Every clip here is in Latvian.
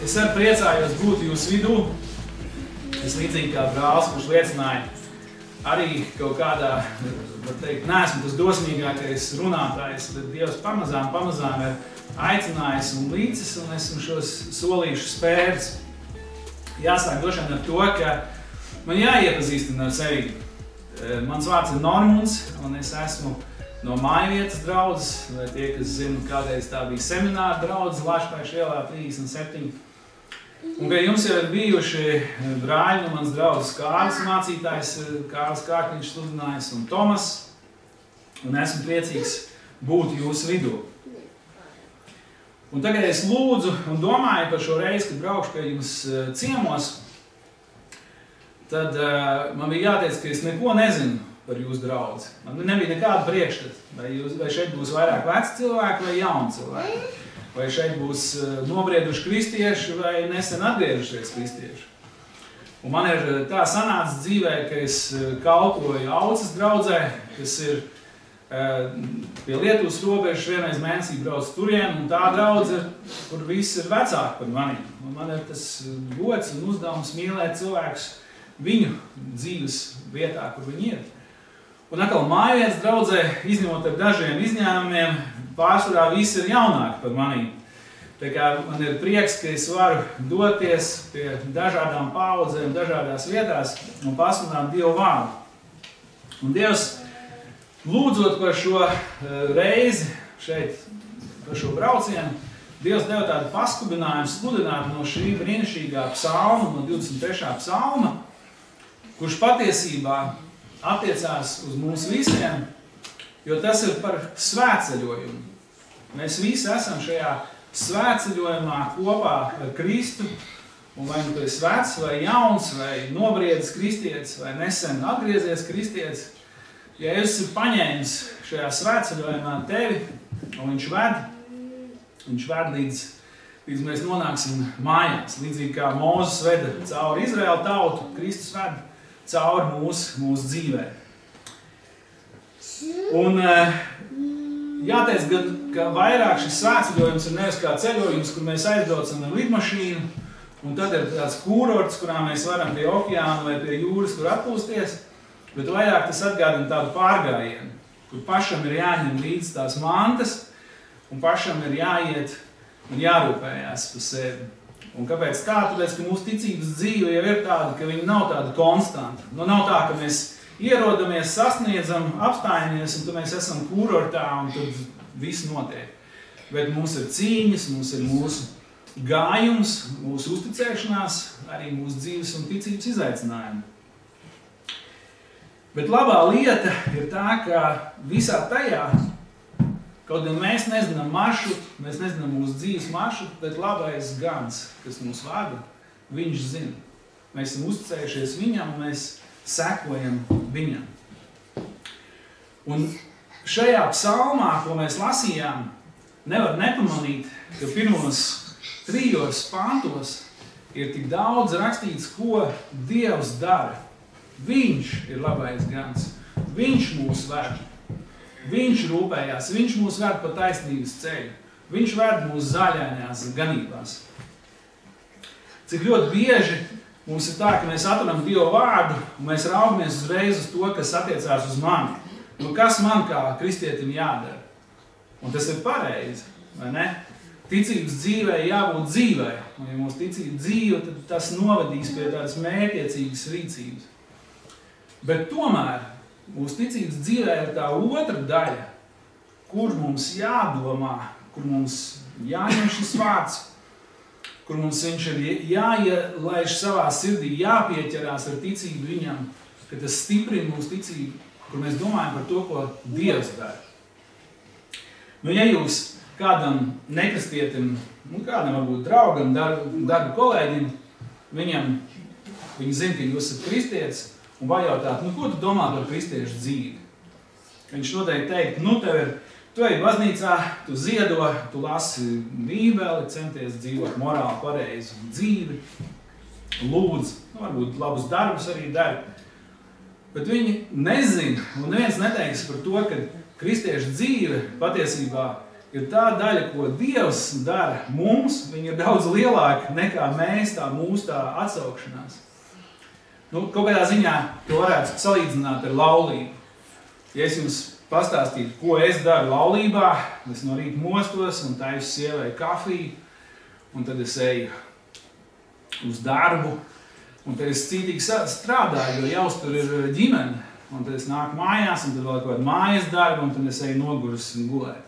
Es arī priecājos būt jūsu vidū. Es līdzīgi kā brālis, kurš liecināja, arī kaut kādā, var teikt, neesmu tas dosmīgākais runātājs, bet Dievs pamazām ir aicinājis un līdzis, un esmu šos solīšus spērts. Jāsāk droši vien ar to, ka man jāiepazīstina ar sevi. Mans vārds ir Normunds, un es esmu no Mājvietas draudzes, vai tie, kas zina, kādreiz tā bija semināra draudzes Lašpaiša ielā 37. Un pie jums jau ir bijuši brāļi no mans draudzes Kārlis mācītājs, Kārlis Kārkliņš sludinājis un Tomas, un esmu priecīgs būt jūsu vidū. Un tagad es lūdzu un domāju par šo reizi, kad braukšu pie jums ciemos, tad man bija jāteic, ka es neko nezinu par jūsu draudzi. Man nebija nekāda priekšstata, vai šeit būs vairāk veci cilvēki vai jauni cilvēki. Vai šeit būs nobrieduši kristieši vai nesen atgriežušies kristieši. Un man ir tā sanāca dzīvē, ka es kalpoju Aucas draudzē, kas ir pie Lietuvas robežas, vienreiz mēnesī brauc turien, un tā draudze, kur visi ir vecāki par mani. Un man ir tas gods un uzdevums mīlēt cilvēkus viņu dzīves vietā, kur viņi ir. Un atkal Mājvietas draudzē, izņemot ar dažiem izņēmumiem, pārsvarā visi ir jaunāki par manī. Tā kā man ir prieks, ka es varu doties pie dažādām paudzēm, dažādās vietās un pasludināt Dievu vārdu. Un Dievs, lūdzot par šo reizi šeit, par šo braucienu, Dievs deva tādu paskubinājumu sludināt no šī brīnišķīgā psalma, no 23. psalma, kurš patiesībā attiecās uz mums visiem, jo tas ir par svētceļojumu. Mēs visi esam šajā svētceļojumā kopā ar Kristu, un vai nu tu esi vecs, vai jauns, vai nobriedis kristietis, vai nesen atgriezies kristietis, ja esi paņēmis šajā svētceļojumā tevi, un viņš ved līdz mēs nonāksim mājās, līdzīgi kā Mūzes veda cauri Izraēla tautu, Kristus ved cauri mūsu dzīvē. Un jāteic, ka vairāk šis svētceļojums ir nevis kā ceļojums, kur mēs aizbraucam ar lidmašīnu, un tad ir tāds kurorts, kurā mēs varam pie okeāna vai pie jūras, kur atpūsties, bet vairāk tas atgādina tādu pārgājienu, kur pašam ir jāņem līdz tās mantas, un pašam ir jāiet un jārūpējās par sevi. Un kāpēc tā? Tāpēc, ka mūsu ticības dzīve jau ir tāda, ka viņa nav tāda konstanta. Nu, nav tā, ka mēs ierodamies, sasniedzam, apstājamies, un tad mēs esam kurortā, un tad viss notiek. Bet mums ir cīņas, mums ir mūsu gājums, mūsu uzticēšanās, arī mūsu dzīves un ticības izaicinājumi. Bet labā lieta ir tā, ka visā tajā, kaut gan mēs nezinām maršrutu, mēs nezinām mūsu dzīves maršrutu, bet labais gans, kas mūs vada, viņš zina. Mēs esam uzticējušies viņam, mēs sekojam viņam. Un šajā psalmā, ko mēs lasījām, nevar nepamanīt, ka pirmos 3 pantos ir tik daudz rakstīts, ko Dievs dara. Viņš ir labais gans, viņš mūs ved. Viņš rūpējās, viņš mūs ved pa taisnības ceļu. Viņš ved mūs zaļainās ganībās. Cik ļoti bieži mums ir tā, ka mēs atradam Dievu vārdu un mēs raugamies uzreiz uz to, kas attiecās uz mani. Nu, kas man kā kristietim jādara? Un tas ir pareizi, vai ne? Ticības dzīvē jābūt dzīvē. Un ja mūsu ticība dzīve, tad tas novedīs pie tādas mērķiecīgas rīcības. Bet tomēr mūsu ticības dzīvē ir tā otra daļa, kur mums jādomā, kur mums jāņem šis vārds, kur mums viņš ir jāielaiž savā sirdī, jāpieķerās ar ticību viņam, ka tas stiprina mūsu ticību, kur mēs domājam par to, ko Dievs dara. Nu, ja jūs kādam nekristietim, kādam varbūt draugam, darba kolēģim, viņi zina, ka jūs esat kristietis, un pajautāt, ko tu domā par kristiešu dzīvi? Viņš noteikti teikt, tu ej baznīcā, tu ziedo, tu lasi bībeli, centies dzīvot morāli pareizu dzīvi, lūdz, varbūt labus darbus arī dari. Bet viņi nezina, un neviens neteiks par to, ka kristiešu dzīve patiesībā ir tā daļa, ko Dievs dara mums, viņa ir daudz lielāka nekā mēs, mūsu atsaukšanās. Nu, kaut kādā ziņā to varētu salīdzināt ar laulību. Ja es jums pastāstītu, ko es daru laulībā, es no rīta mostos un taisu sievai kafiju, un tad es eju uz darbu, un tad es cītīgi strādāju, jo jau tur ir ģimene, un tad es nāku mājās, un tad vēl kaut kādu mājas darbu, un tad es eju noguris un gulēt.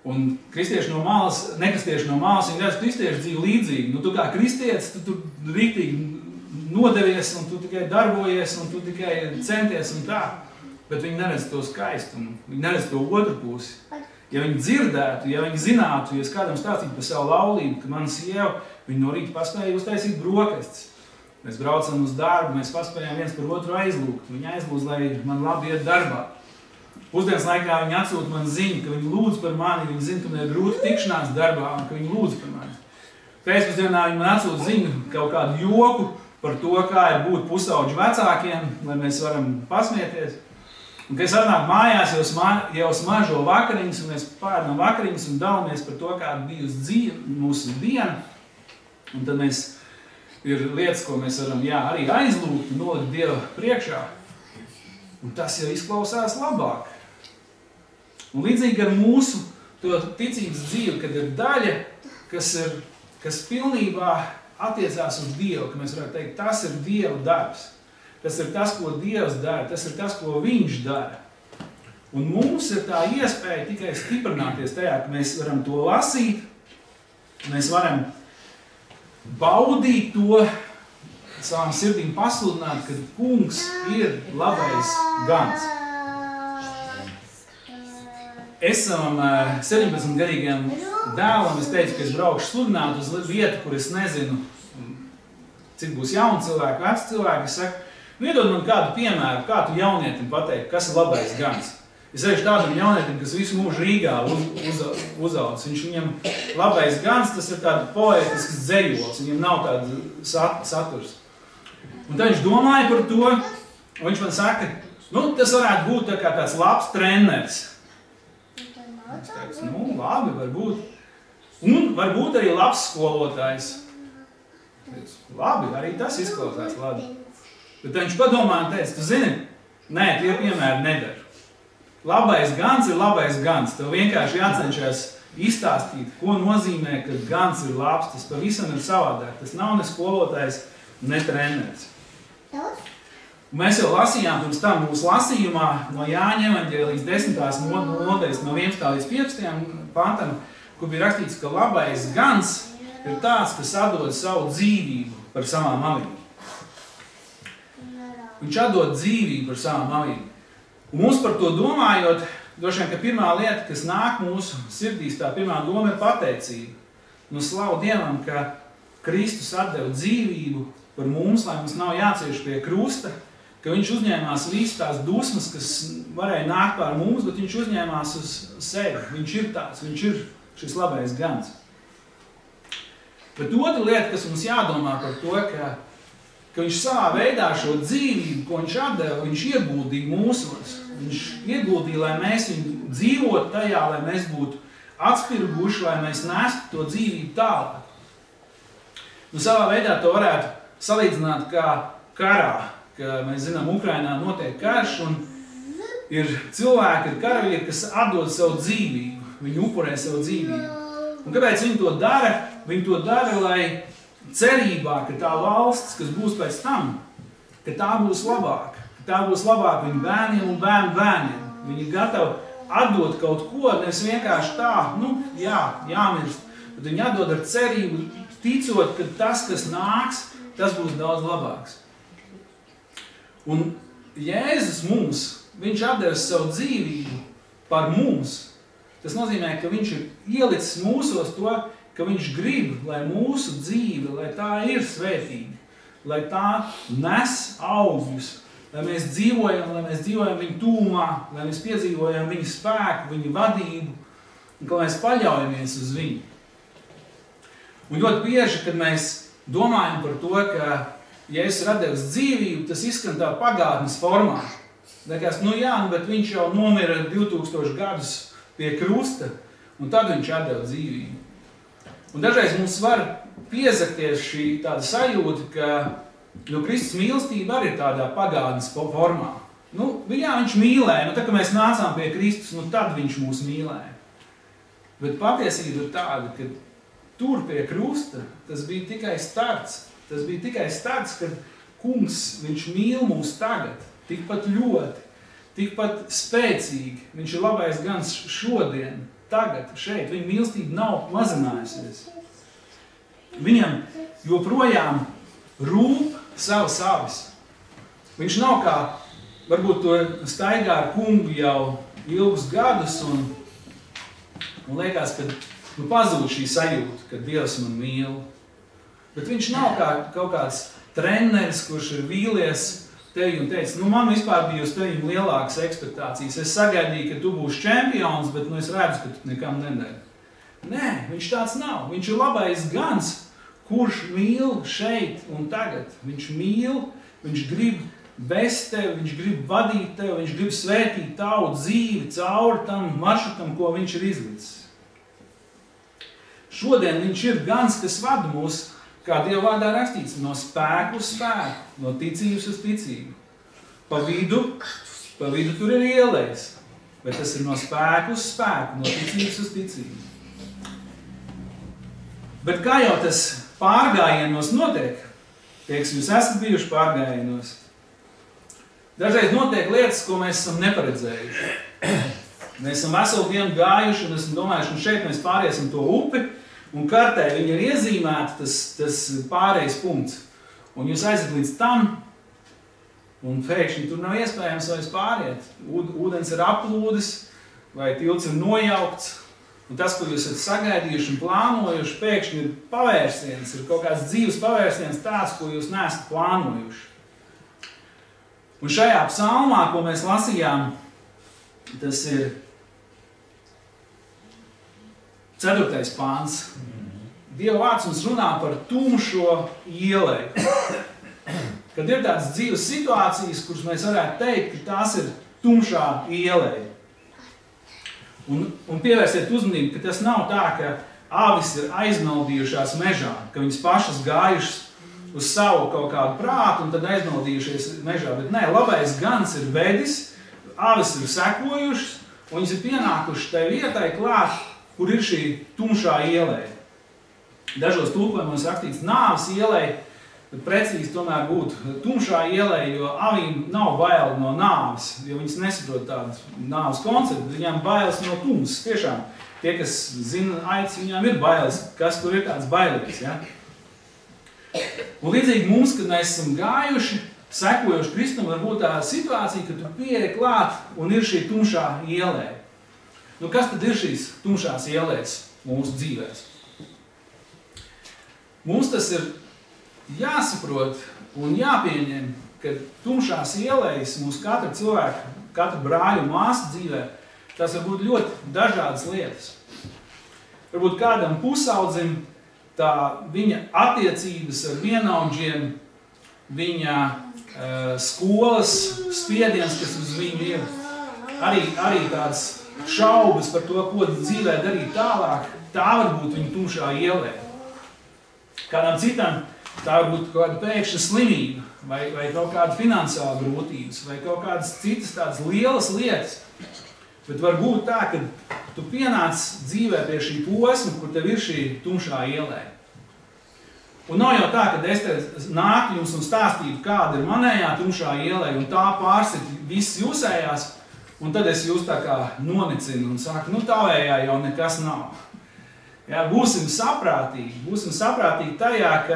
Un kristieši no malas, nekristieši no malas, viņi redz kristiešu dzīvi līdzīgi. Nu, tu kā kristietis, tu rīktīgi nodevies, un tu tikai darbojies, un tu tikai centies un tā. Bet viņi neredz to skaistumu, viņi neredz to otru pusi. Ja viņi dzirdētu, ja viņi zinātu, ja es kādam stāstītu par savu laulību, ka mana sieva, viņi no rīta paspēja uztaisīt brokastis. Mēs braucam uz darbu, mēs paspējām viens par otru aizlūgt. Viņi aizlūdz, lai man labi iet darbā. Pusdienas laikā viņi atsūta man ziņu, ka viņi lūdz par mani, viņi zina, ka man ir grūti tikšanās darbā un ka viņi lūdz par mani. Pēcpusdienā viņi man atsūta ziņu kaut kādu joku par to, kā ir būt pusauģu vecākiem, lai mēs varam pasmieties. Un, kad es atnāku mājās, jau smaržo vakariņas, un mēs pārnām vakariņas un dalamies par to, kāda bijusi dzīve, mūsu diena. Un tad ir lietas, ko mēs varam arī aizlūgt un nolikt Dieva priekšā. Un tas jau izklausās labāk. Un līdzīgi ar mūsu to ticības dzīvi, kad ir daļa, kas pilnībā attiecās uz Dievu, ka mēs varētu teikt, tas ir Dieva darbs. Tas ir tas, ko Dievs dara, tas ir tas, ko Viņš dara. Un mums ir tā iespēja tikai stiprināties tajā, ka mēs varam to lasīt, mēs varam baudīt to, savām sirdīm pasludināt, ka Kungs ir labais gans. Es savam 17-gadīgajam dēlam, es teicu, ka es braukšu sludināt uz vietu, kur es nezinu, cik būs jauni cilvēki, veci cilvēki. Es saku, iedod man kādu piemēru, kā tu jaunietim pateikt, kas ir labais gans. Es eju tādam jaunietim, kas visu mūžu Rīgā uzauc. Viņam labais gans, tas ir tāda poētisks dzejols, viņam nav tāda saturs. Un tad viņš domāja par to, un viņš man saka, tas varētu būt tā kā tāds labs treneris. Es teicu, labi, varbūt. Un varbūt arī labs skolotājs. Labi, arī tas izklausās labi. Bet viņš padomāja un teica, tu zini, nē, tie piemēri nedara. Labais gans ir labais gans. Tev vienkārši jācenšas izstāstīt, ko nozīmē, ka gans ir labs. Tas pavisam ir savādāk. Tas nav ne skolotājs, ne treneris. Mēs jau lasījām pirms tam mūsu lasījumā no Jāņa evaņģēlijas 10. nodaļas no 11. līdz 15. pantam, kur bija rakstīts, ka labais gans ir tāds, kas atdod savu dzīvību par savām avīm. Viņš atdod dzīvību par savām avīm. Un mums par to domājot, droši vien, ka pirmā lieta, kas nāk mūsu sirdīs, tā pirmā doma ir pateicība. Nu, slavu Dievam, ka Kristus atdeva dzīvību par mums, lai mums nav jācieš pie krusta, ka viņš uzņēmās visas tās dusmas, kas varēja nākt pār mums, bet viņš uzņēmās uz sevi. Viņš ir tāds, viņš ir šis labais gans. Bet otra lieta, kas mums jādomā par to, ka viņš savā veidā šo dzīvību, ko viņš atdeva, viņš ieguldīja mūsos. Viņš ieguldīja, lai mēs viņu dzīvotu tajā, lai mēs būtu atspirguši, lai mēs nestu to dzīvību tālāk. Nu, savā veidā to varētu salīdzināt kā karā, ka mēs zinām, Ukrainā notiek karš un ir cilvēki, ir karavīri, kas atdod savu dzīvību, viņi upurē savu dzīvību. Un kāpēc viņi to dara? Viņi to dara, lai cerībā, ka tā valsts, kas būs pēc tam, ka tā būs labāka. Ka tā būs labāka viņu bērniem un bērnu bērniem. Viņi ir gatavi atdot kaut ko, nevis vienkārši tā, jāmirst, bet viņi atdod ar cerību, ticot, ka tas, kas nāks, tas būs daudz labāks. Un Jēzus mums, viņš atdevis savu dzīvību par mums. Tas nozīmē, ka viņš ir ielicis mūsos to, ka viņš grib, lai mūsu dzīve, lai tā ir svētīga, lai tā nes augļus, lai mēs dzīvojam viņa tūmā, lai mēs piedzīvojam viņa spēku, viņa vadību, un ka mēs paļaujamies uz viņu. Un ļoti bieži, kad mēs domājam par to, ka Jēzus ir atdevis dzīvību, tas izskan tā pagātnes formā. Liekas, bet viņš jau nomira 2000 gadus pie krusta. un tad viņš atdeva dzīvību. Un dažreiz mums var piezakties šī tāda sajūta, ka Kristus mīlestība arī ir tādā pagātnes formā. Jā, viņš mīlēja, tā, ka mēs nācām pie Kristus, tad viņš mūs mīlēja. Bet patiesība ir tāda, ka tur pie krusta tas bija tikai starts. Tas bija tikai starts, kad kungs, viņš mīl mūs tagad, tikpat ļoti, tikpat spēcīgi. Viņš ir labais gan šodien, tagad, šeit. Viņa mīlestība nav mazinājusies. Viņam joprojām rūp savas avis. Viņš nav kā, varbūt to staigā ar kungu jau ilgus gadus un liekas, ka pazūd šī sajūta, ka Dievs man mīl. Bet viņš nav kā kaut kāds treneris, kurš ir vīlies tevi un teica, man vispār bija uz tevi lielākas ekspektācijas. Es sagaidīju, ka tu būsi čempions, bet es redzu, ka tu nekam nedari. Nē, viņš tāds nav. Viņš ir labais gans, kurš mīl šeit un tagad. Viņš mīl, viņš grib vest tevi, viņš grib vadīt tevi, viņš grib svētīt tavu dzīvi cauri tam maršrutam, ko viņš ir izlicis. Šodien viņš ir gans, kas vada mūs, kā Dieva vārdā rakstīts, no spēku uz spēku, no ticības uz ticību. Pa vidu tur ir ielējis, bet tas ir no spēku uz spēku, no ticības uz ticību. Bet kā jau tas pārgājienos notiek, teiksim, jūs esat bijuši pārgājienos, dažreiz notiek lietas, ko mēs esam neparedzējuši. Mēs esam veselu dienu gājuši un esam domājuši, un šeit mēs pāriesim to upi, un kartē viņa ir iezīmēta tas pārējais punkts. Un jūs aizat līdz tam, un pēkšņi tur nav iespējams vairs pāriet. Ūdens ir aplūdis, vai tilts ir nojaukts, un tas, ko jūs esat sagaidījuši un plānojuši, pēkšņi ir pavērsiens, ir kaut kāds dzīves pavērsiens tāds, ko jūs neesat plānojuši. Un šajā psalmā, ko mēs lasījām, tas ir 4. pāns. Dieva vārds mums runā par tumšo ieleju. Kad ir tādas dzīves situācijas, kuras mēs varētu teikt, ka tās ir tumšā ieleja. Un pievērsiet uzmanību, ka tas nav tā, ka avis ir aizmaldījušās mežā, ka viņas pašas gājušas uz savu kaut kādu prātu un tad aizmaldījušies mežā. Bet nē, labais gans ir vedis, avis ir sekojušas un viņas ir pienākušas tai vietai klāt, kur ir šī tumšā ieleja. Dažos tulkojumos rakstīts nāves ieleja, bet precīzi tomēr būtu tumšā ieleja, jo avīm nav baili no nāves, jo viņas nesaprot tādu nāves konceptu, viņām bailes no tumsas. Tiešām, tie, kas zina aicis, viņām ir bailes, kas tur ir tāds bailīgs. Ja? Un līdzīgi mums, kad mēs esam gājuši, sekojuši Kristum, var būt tā situācija, ka tu pieeji klāt un ir šī tumšā ieleja. Kas tad ir šīs tumšās ielejas mūsu dzīvēs? Mums tas ir jāsaprot un jāpieņem, ka tumšās ielejas mūsu katra cilvēka, katra brāļa un māsa dzīvē, tas var būt ļoti dažādas lietas. Varbūt kādam pusaudzim tā viņa attiecības ar vienaudžiem, viņa skolas spiediens, kas uz viņu ir, arī tāds šaubas par to, ko dzīvē darīt tālāk, tā var būt viņa tumšā ieleja. Kādam citam tā var būt kaut kāda pēkšņa slimība, vai kaut kāda finansiāla grūtības, vai kaut kādas citas tādas lielas lietas. Bet var būt tā, ka tu pienāc dzīvē pie šī posma, kur tev ir šī tumšā ieleja. Un nav jau tā, ka es te nāku jums un stāstītu, kāda ir manējā tumšā ieleja, un tā pārsit viss jūsējās, un tad es jūs tā kā nonicinu un saku, tavējā jau nekas nav. Jā, būsim saprātīgi tajā, ka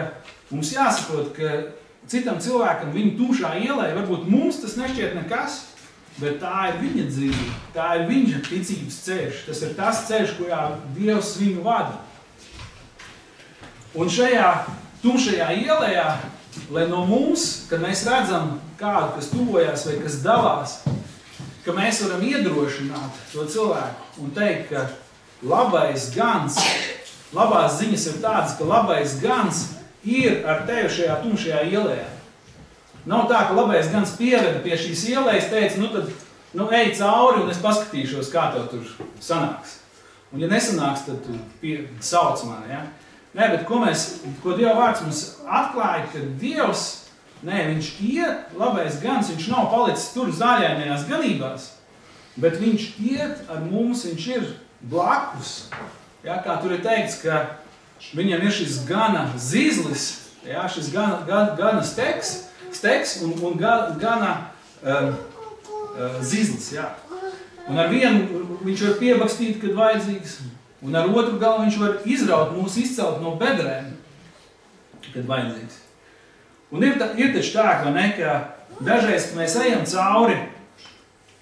mums jāsaprot, ka citam cilvēkam viņa tumšā ieleja, varbūt mums tas nešķiet nekas, bet tā ir viņa dzīve, tā ir viņa ticības ceļš, tas ir tas ceļš, kurā Dievs viņu vada. Un šajā tumšajā ielejā, lai no mums, kad mēs redzam kādu, kas tuvojās vai kas dalās, ka mēs varam iedrošināt to cilvēku un teikt, ka labais gans, labās ziņas ir tādas, ka labais gans ir ar tevi šajā tumšajā ielējā. Nav tā, ka labais gans pieveda pie šīs ielejas, teica, tad ej cauri un es paskatīšos, kā tev tur sanāks. Un ja nesanāks, tad tu sauc mani, ja? Nē, bet ko Dieva vārds mums atklāja, ka Dievs, viņš iet, labais gans, viņš nav palicis tur zaļainajās ganībās, bet viņš iet ar mums, viņš ir blakus. Ja, kā tur ir teikts, ka viņam ir šis gana zizlis, ja, šis gana steks un gana zizlis. Ja. Un ar vienu viņš var piebakstīt, kad vajadzīgs, un ar otru galu viņš var izraut mūs, izcelt no bedrēm, kad vajadzīgs. Un ir taču tā, ka dažreiz, kad mēs ejam cauri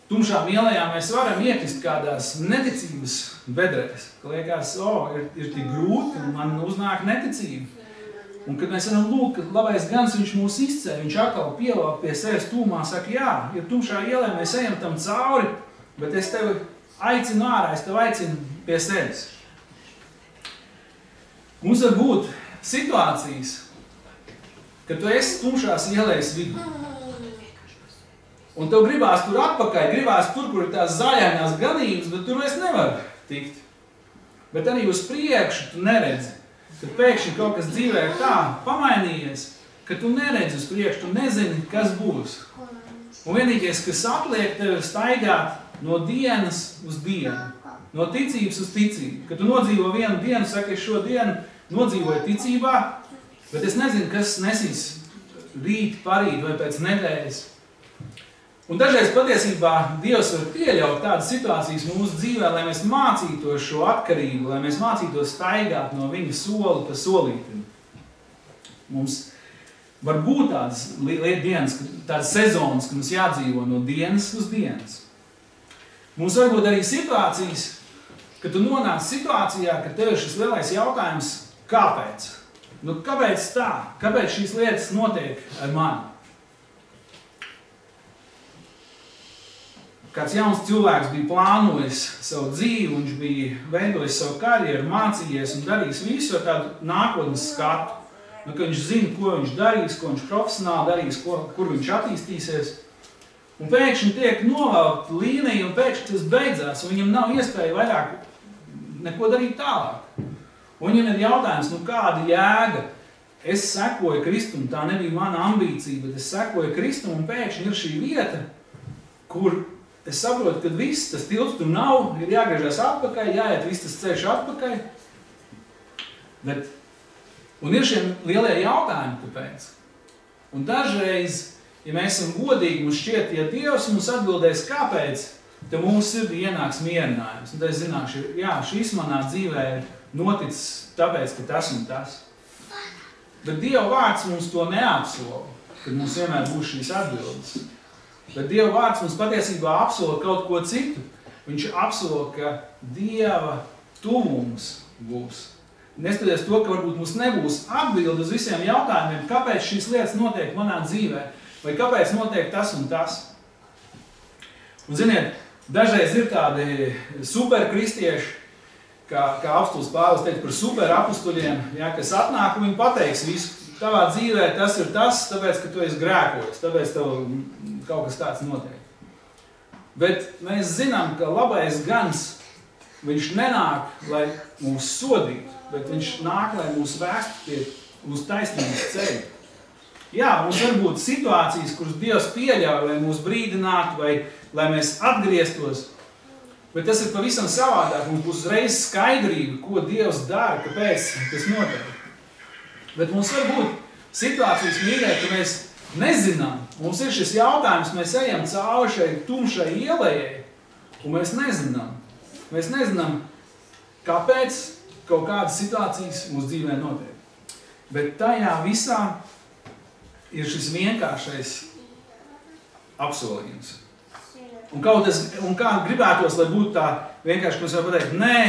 tumšām ielējām, mēs varam iekrist kādās neticības bedrēs. Ka liekas, ir tik grūti, un man uznāk neticība. Un kad mēs varam lūgt, ka labais gans viņš mūs izceļ, viņš atkal pievelk pie sevis tūmā, saka, jā, ir tumšā ielē, mēs ejam tam cauri, bet es tevi aicinu ārā, es tevi aicinu pie sevis. Mums var būt situācijas, ka tu esi tumšās ielējas vidū. Un tev gribās tur atpakaļ, gribās tur, kur ir tās zaļainās ganības, bet tur es nevaru tikt. Bet arī uz priekšu tu neredzi, ka pēkšņi kaut kas dzīvē ir tā pamainījies, ka tu neredzi uz priekšu, tu nezini, kas būs. Un vienīgais, kas atliek tev staigāt no dienas uz dienu, no ticības uz ticību. Kad tu nodzīvo vienu dienu, saka, es šo dienu nodzīvoju ticībā, bet es nezinu, kas nesīs rīt, parīt vai pēc nedēļas. Un dažreiz patiesībā Dievs var pieļaut tādas situācijas mūsu dzīvē, lai mēs mācītos šo atkarību, lai mēs mācītos staigāt no viņa soli pa solītim. Mums var būt tādas dienas, tādas sezonas, kad mums jādzīvo no dienas uz dienas. Mums var būt arī situācijas, ka tu nonāc situācijā, ka tev ir šis lielais jautājums, kāpēc? Nu, kāpēc tā? Kāpēc šīs lietas notiek ar mani? Kāds jauns cilvēks bija plānojis savu dzīvi, viņš bija veidojis savu karjeru, mācījies un darījis visu ar tādu nākotnes skatu. Nu, ka viņš zina, ko viņš darīs, ko viņš profesionāli darīs, kur viņš attīstīsies. Un pēkšņi tiek novelkt līnija, un pēkšņi tas beidzās, un viņam nav iespēja vairāk neko darīt tālāk. Un viņam ir jautājums, nu kāda jēga? Es sekoju Kristum, tā nebija mana ambīcija, bet es sekoju Kristum, un pēkšņi ir šī vieta, kur es saprotu, ka viss tas tilts tur nav, ir jāgriežas atpakaļ, jāiet viss tas ceļš atpakaļ. Un ir šiem lielie jautājumi, kāpēc. Un dažreiz, ja mēs esam godīgi, mums šķiet, ja Dievs mums atbildēs, kāpēc, tad mums sirdī ienāks mierinājums. Un tad es zināšu, jā, šis manā dzīvē ir noticis tāpēc, ka tas un tas. Bet Dieva vārds mums to neapsola, kad mums vienmēr būs šīs atbildes. Bet Dieva vārds mums patiesībā apsola kaut ko citu. Viņš apsola, ka Dieva tuvums būs. Neskatoties to, ka varbūt mums nebūs atbildi uz visiem jautājumiem, kāpēc šīs lietas notiek manā dzīvē, vai kāpēc notiek tas un tas. Un ziniet, dažreiz ir tādi superkristieši, kā apostols Pāvils teica par superapustuļiem, ja, kas atnāk un viņi pateiks visu. Tavā dzīvē tas ir tas, tāpēc, ka tu esi grēkojis, tāpēc tev kaut kas tāds notiek. Bet mēs zinām, ka labais gans, viņš nenāk, lai mūs sodītu, bet viņš nāk, lai mūs vēstu uz taisnības ceļu. Jā, mums var būt situācijas, kuras Dievs pieļauj, lai mūs brīdinātu, vai lai mēs atgrieztos, bet tas ir pavisam savādāk, mums būs uzreiz skaidrība, ko Dievs dara, kāpēc tas notiek. Bet mums var būt situācijas mīļē, ka mēs nezinām. Mums ir šis jautājums, mēs ejam cauri šai tumšai ielējai, un mēs nezinām. Mēs nezinām, kāpēc kaut kādas situācijas mūsu dzīvē notiek. Bet tajā visā ir šis vienkāršais apsolījums. Un kā gribētos, lai būtu tā vienkārši, ka mēs varam pateikt, nē,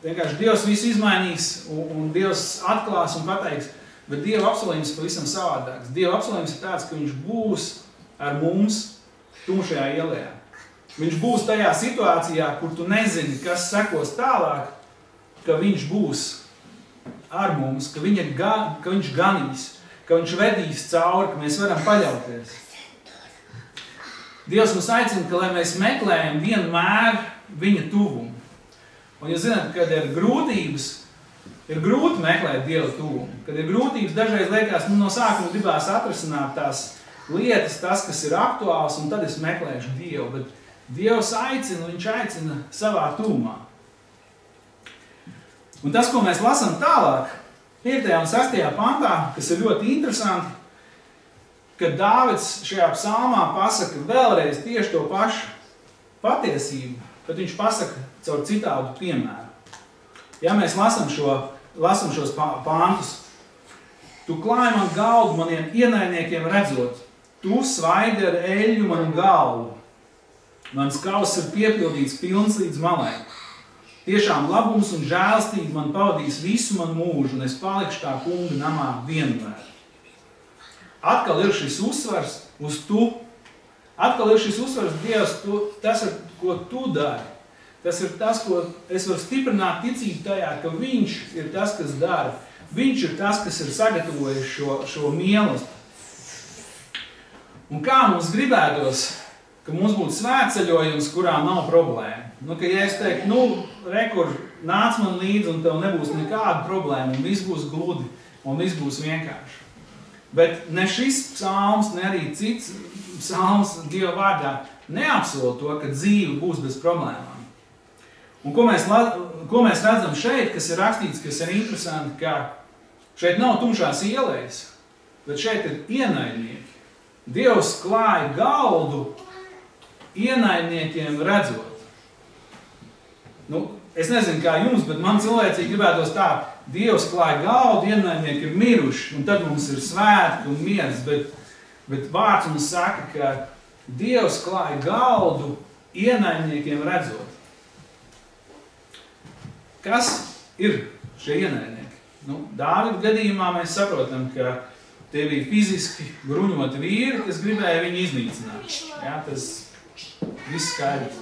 vienkārši Dievs visu izmainīs un Dievs atklās un pateiks, bet Dieva apsolījums ir pavisam savādāks. Dieva apsolījums ir tāds, ka viņš būs ar mums tumšajā ielējā. Viņš būs tajā situācijā, kur tu nezini, kas sekos tālāk, ka viņš būs ar mums, ka viņš ganīs, ka viņš vedīs cauri, ka mēs varam paļauties. Dievs mums aicina, ka lai mēs meklējam vienmēr viņa tuvumu. Un jūs zināt, kad ir grūtības, ir grūti meklēt Dieva tuvumu. Kad ir grūtības, dažreiz liekas, no sākuma gribās atrisināt tās lietas, tas, kas ir aktuāls, un tad es meklēšu Dievu. Bet Dievs aicina, viņš aicina savā tuvumā. Un tas, ko mēs lasām tālāk, 5. un 6. pantā, kas ir ļoti interesanti, kad Dāvids šajā psalmā pasaka vēlreiz tieši to pašu patiesību, bet viņš pasaka caur citādu piemēru. Ja mēs lasām šos pantus, tu klāji man galdu maniem ienaidniekiem redzot, tu svaidi ar eļļu manu galvu, mans kauss ir piepildīts pilns līdz malai. Tiešām labums un žēlstība man pavadīs visu manu mūžu, un es palikšu tā kunga namā vienmēr. Atkal ir šis uzsvars uz tu. Atkal ir šis uzsvars, Dievs, tas, ko tu dari. Tas ir tas, ko es varu stiprināt ticību tajā, ka viņš ir tas, kas dara. Viņš ir tas, kas ir sagatavojis šo mīlestību. Un kā mums gribētos, ka mums būtu svētceļojums, kurā nav problēma. Ka ja es teiktu, rekur, nāc man līdzi un tev nebūs nekāda problēma, un viss būs gludi, un viss būs vienkārši. Bet ne šis psalms, ne arī cits psalms Dieva vārdā neapsola to, ka dzīve būs bez problēmām. Un ko mēs redzam šeit, kas ir rakstīts, kas ir interesanti, ka šeit nav tumšās ielejas, bet šeit ir ienaidnieki. Dievs klāja galdu ienaidniekiem redzot. Es nezinu, kā jums, bet man cilvēcīgi gribētos tā, Dievs klāja galdu, ienaidnieki ir miruši, un tad mums ir svētki un miers, bet vārds mums saka, ka Dievs klāja galdu ienaidniekiem redzot. Kas ir šie ienaidnieki? Dāvida gadījumā mēs saprotam, ka tie bija fiziski bruņoti vīri, kas gribēja viņu iznīcināt. Ja, tas viss skaidrs.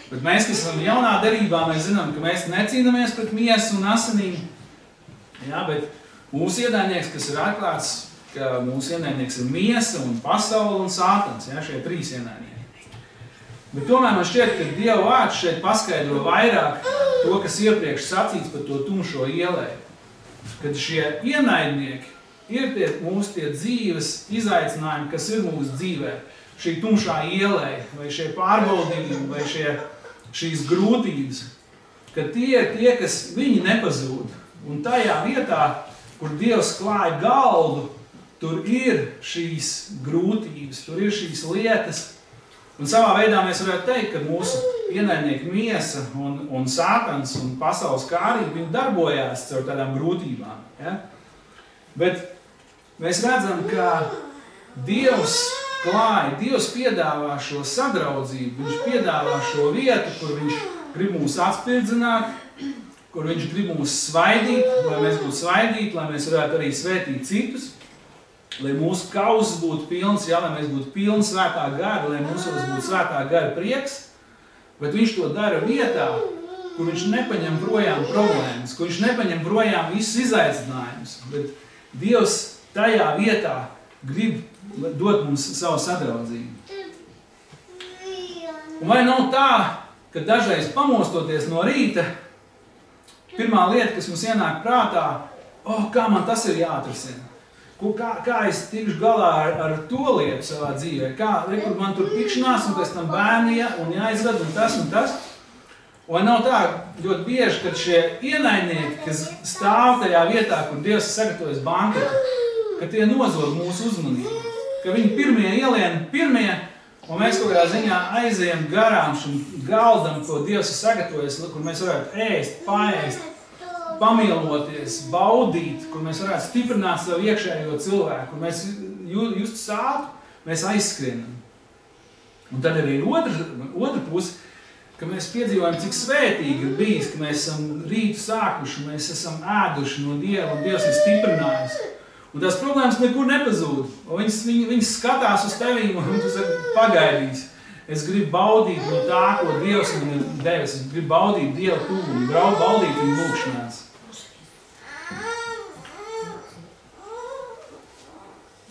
Bet mēs, kas esam jaunā derībā, mēs zinām, ka mēs necīnamies pret miesu un asinīm. Ja, bet mūsu ienaidnieks, kas ir atklāts, ka mūsu ienaidnieks ir miesa un pasaule un sātans. Ja, šie 3 ienaidnieki. Bet tomēr man šķiet, ka Dieva vārds šeit paskaidro vairāk to, kas iepriekš sacīts par to tumšo ieleju. Kad šie ienaidnieki ir mūsu tie dzīves izaicinājumi, kas ir mūsu dzīvē, šī tumšā ieleja, vai šie pārbaudījumi, vai šīs grūtības, ka tie ir tie, kas viņi nepazūd. Un tajā vietā, kur Dievs klāja galdu, tur ir šīs grūtības, tur ir šīs lietas. Un savā veidā mēs varētu teikt, ka mūsu ienaidnieki miesa un sātans un pasaules kārība, viņi darbojās caur tādām grūtībām. Ja? Bet mēs redzam, ka Dievs klāja, Dievs piedāvā šo sadraudzību, viņš piedāvā šo vietu, kur viņš grib mūs atspirdzināt, kur viņš grib mūs svaidīt, lai mēs būtu svaidīti, lai mēs varētu arī svētīt citus, lai mūsu kauss būtu pilns, ja, lai mēs būtu pilni svētā gara, lai mūsos būtu svētā gara prieks, bet viņš to dara vietā, kur viņš nepaņem projām problēmas, kur viņš nepaņem projām visus izaicinājumus, bet Dievs tajā vietā grib dot mums savu sadraudzību. Un vai nav tā, ka dažreiz pamostoties no rīta, pirmā lieta, kas mums ienāk prātā, kā man tas ir jāatrisina? Kā es tikšu galā ar to lietu savā dzīvē? Kur man tur tikšanās un pēc tam bērni un jāizved un tas? Vai nav tā ļoti bieži, kad šie ienaidnieki, kas stāv tajā vietā, kur Dievs sagatavojas banketu, ka tie nozog mūsu uzmanību, ka viņi pirmie ielien, un mēs kaut kādā ziņā aizējam garām šim galdam, ko Dievs ir sagatavojis, kur mēs varētu ēst, paēst, pamieloties, baudīt, kur mēs varētu stiprināt savu iekšējo cilvēku, kur mēs justu sātu, mēs aizskrienam. Un tad arī ir otra puse, ka mēs piedzīvojam, cik svētīgi ir bijis, ka mēs esam rītu sākuši, mēs esam ēduši no Dieva, un Dievs ir stiprinājis. Un tās problēmas nekur nepazūd. Viņas skatās uz tevīm un tu saki, pagaidīs. Es gribu baudīt no tā, ko Dievs man ir devis. Es gribu baudīt Dieva tuvumu, baudīt viņa lūkšanās.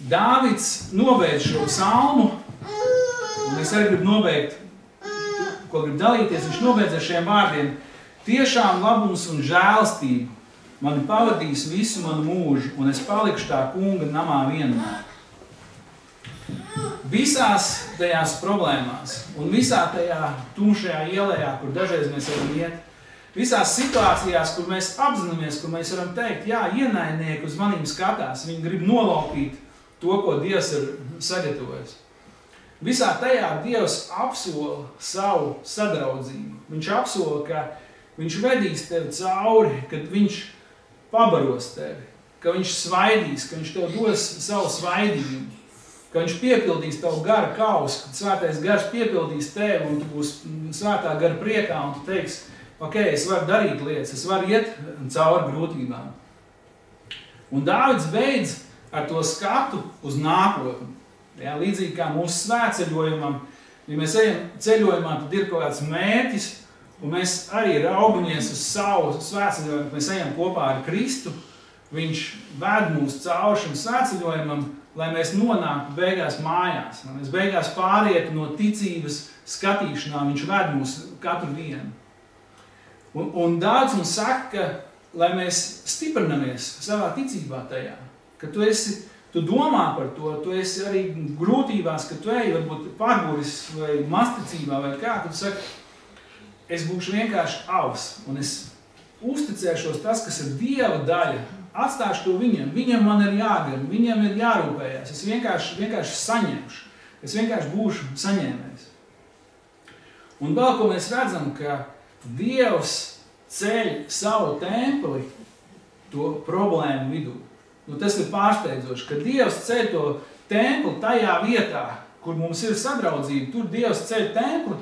Dāvids nobeidz šo psalmu, un es arī gribu nobeigt, ko gribu dalīties, viņš nobeidz ar šiem vārdiem. tiešām labums un žēlastība mani pavadīs visu manu mūžu, un es palikšu tā kunga namā vienmēr. Visās tajās problēmās un visā tajā tumšajā ielējā, kur dažreiz mēs varam iet, visās situācijās, kur mēs apzināmies, kur mēs varam teikt, jā, ienaidnieki uz manīm skatās, viņi grib nolaupīt to, ko Dievs ir sagatavojis. Visā tajā Dievs apsola savu sadraudzību. Viņš apsola, ka viņš vedīs tevi cauri, kad viņš pabaros tevi, ka viņš svaidīs, ka viņš tev dos savu svaidījumu, ka viņš piepildīs tavu garu kausu, kad svētais gars piepildīs tevi un tu būsi svētā gara priekā un tu teiksi, ok, es varu darīt lietas, es varu iet cauri grūtībām. Un Dāvids beidz ar to skatu uz nākotni. Ja, līdzīgi kā mūsu svētceļojumam, ja mēs ejam ceļojumā, tad ir kaut kāds mērķis, un mēs arī raugamies uz savu svētceļojumu, mēs ejam kopā ar Kristu, viņš ved mūs cauri šim svētceļojumam, lai mēs nonāktu beigās mājās, lai mēs beigās pārietu no ticības skatīšanā, viņš ved mūs katru dienu. Un Dāvids mums saka, ka lai mēs stiprinamies savā ticībā tajā, ka tu domā par to, tu esi arī grūtībās, ka tu ej, varbūt pārguris vai masticībā vai kā, ka tu saki, es būšu vienkārši avs, un es uzticēšos tas, kas ir Dieva daļa, atstāšu to viņam, viņam man ir jāgar, viņam ir jārūpējās, es vienkārši saņemšu, es vienkārši būšu saņēmējs. Un vēl, ko mēs redzam, ka Dievs ceļ savu templi to problēmu vidū. Tas ir pārsteidzoši, ka Dievs ceļ to templi tajā vietā, kur mums ir sadraudzība, tur Dievs ceļ templi,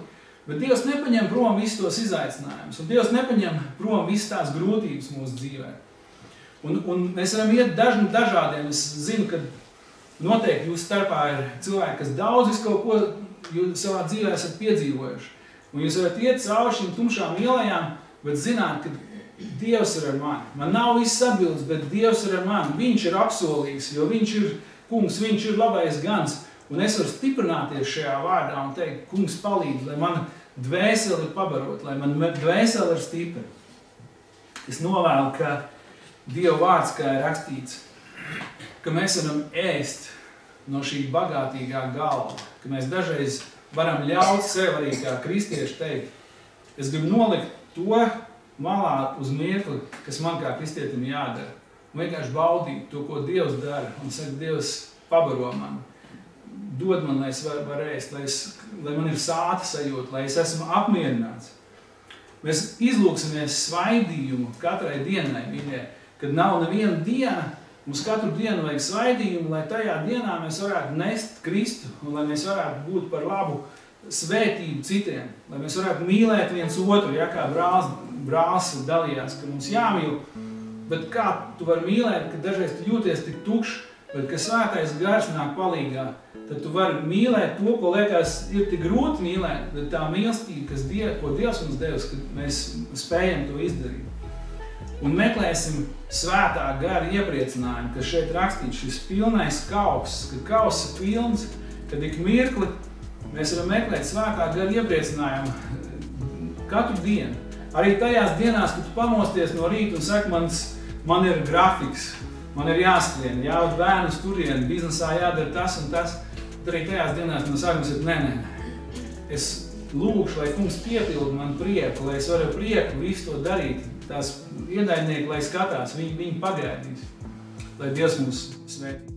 bet Dievs nepaņem prom visus tos izaicinājumus, un Dievs nepaņem prom visas tās grūtības mūsu dzīvē. Un mēs varam iet dažādiem. Es zinu, ka noteikti jūsu starpā ir cilvēki, kas daudz kaut ko savā dzīvē esat piedzīvojuši. Un jūs varat iet cauri šīm tumšām ielējām, bet zināt, ka Dievs ir ar mani. Man nav viss atbildes, bet Dievs ir ar mani. Viņš ir apsolījis, jo viņš ir kungs, viņš ir labais gans. Un es varu stiprināties šajā vārdā un teikt, kungs palīdz, lai mana dvēseli ir pabarot, lai mana dvēseli ir stipra. Es novēlu, ka Dieva vārds, kā ir rakstīts, ka mēs varam ēst no šī bagātīgā galva, ka mēs dažreiz varam ļaut sev arī kā kristieši teikt, es gribu nolikt to malā uz mirkli, kas man kā kristietim jādara. Un vienkārši baudīt to, ko Dievs dara. Un saka, Dievs pabaro man, dod man, lai es varu ēst, lai man ir sāta sajūta, lai es esmu apmierināts. Mēs izlūksimies svaidījumu katrai dienai, mīļie, kad nav neviena diena, mums katru dienu vajag svaidījumu, lai tajā dienā mēs varētu nest Kristu un lai mēs varētu būt par labu svētību citiem, lai mēs varētu mīlēt viens otru, ja kā brālis dalījās, ka mums jāmīl, bet kā tu vari mīlēt, ka dažreiz tu jūties tik tukšs, bet ka svētais gars nāk palīgā, tad tu vari mīlēt to, ko liekas ir tik grūti mīlēt, bet tā mīlestība, ko Dievs mums devis, ka mēs spējam to izdarīt. Un meklēsim svētā gara iepriecinājumu, kas šeit rakstīts šis pilnais kauss, kad kauss ir pilns, kad ik mirkli mēs varam meklēt svētā gara iepriecinājumu katru dienu. Arī tajās dienās, kad tu pamosties no rīta un saki, man ir grafiks, man ir jāskrien, jāved bērnus turien, biznesā jādara tas un tas, tad arī tajās dienās man sākums ir, nē. Es lūgšu, lai kungs piepilda man prieku, lai es varu prieku visu to darīt. Tās ienaidnieki, lai skatās, viņi pagaidīs, lai Dievs mūs svētī.